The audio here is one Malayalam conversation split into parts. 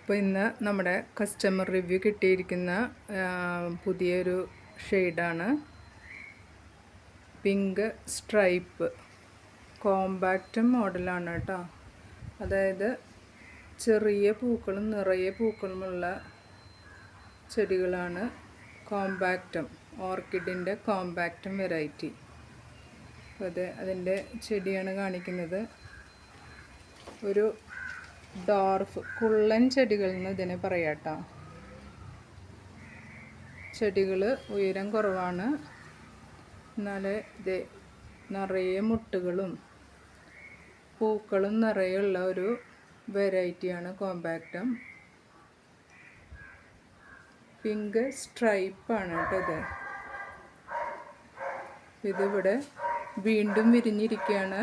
അപ്പോൾ ഇന്ന് നമ്മുടെ കസ്റ്റമർ റിവ്യൂ കിട്ടിയിരിക്കുന്ന പുതിയൊരു ഷെയ്ഡാണ് പിങ്ക് സ്ട്രൈപ്പ്. കോമ്പാക്റ്റ് മോഡലാണ് കേട്ടോ. അതായത് ചെറിയ പൂക്കളും നിറയെ പൂക്കളുമുള്ള ചെടികളാണ് കോമ്പാക്റ്റം, ഓർക്കിഡിൻ്റെ കോമ്പാക്റ്റം വെറൈറ്റി. അപ്പോൾ അതിൻ്റെ ചെടിയാണ് കാണിക്കുന്നത്. ഒരു ഡോർഫ് കുള്ളൻ ചെടികൾ എന്ന് ഇതിനെ പറയാട്ടോ. ചെടികൾ ഉയരം കുറവാണ്, എന്നാലേ ഇത് നിറയെ മുട്ടുകളും പൂക്കളും നിറയുള്ള ഒരു വെറൈറ്റിയാണ് കോമ്പാക്റ്റം. പിങ്ക് സ്ട്രൈപ്പാണ് കേട്ടോ ഇതിവിടെ വീണ്ടും വിരിഞ്ഞിരിക്കുകയാണ്.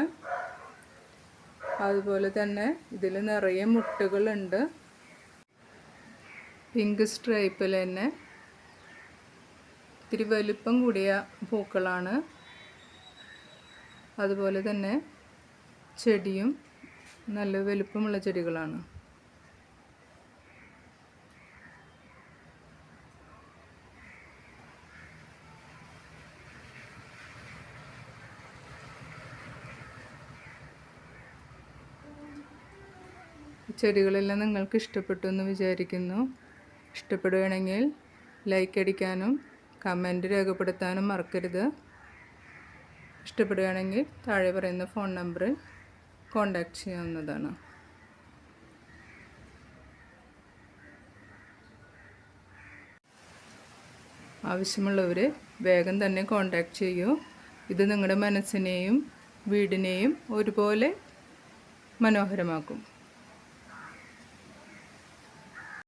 അതുപോലെ തന്നെ ഇതിൽ നിറയെ മുട്ടുകളുണ്ട്. പിങ്ക് സ്ട്രൈപ്പിൽ തന്നെ ഇത്തിരി വലുപ്പം കൂടിയ പൂക്കളാണ്. അതുപോലെ തന്നെ ചെടിയും നല്ല വലുപ്പമുള്ള ചെടികളാണ്. ചെടികളെല്ലാം നിങ്ങൾക്ക് ഇഷ്ടപ്പെട്ടു എന്ന് വിചാരിക്കുന്നു. ഇഷ്ടപ്പെടുകയാണെങ്കിൽ ലൈക്ക് അടിക്കാനും കമൻറ്റ് രേഖപ്പെടുത്താനും മറക്കരുത്. ഇഷ്ടപ്പെടുകയാണെങ്കിൽ താഴെ പറയുന്ന ഫോൺ നമ്പറിൽ കോൺടാക്റ്റ് ചെയ്യാവുന്നതാണ്. ആവശ്യമുള്ളവർ വേഗം തന്നെ കോൺടാക്റ്റ് ചെയ്യൂ. ഇത് നിങ്ങളുടെ മനസ്സിനെയും വീടിനെയും ഒരുപോലെ മനോഹരമാക്കും.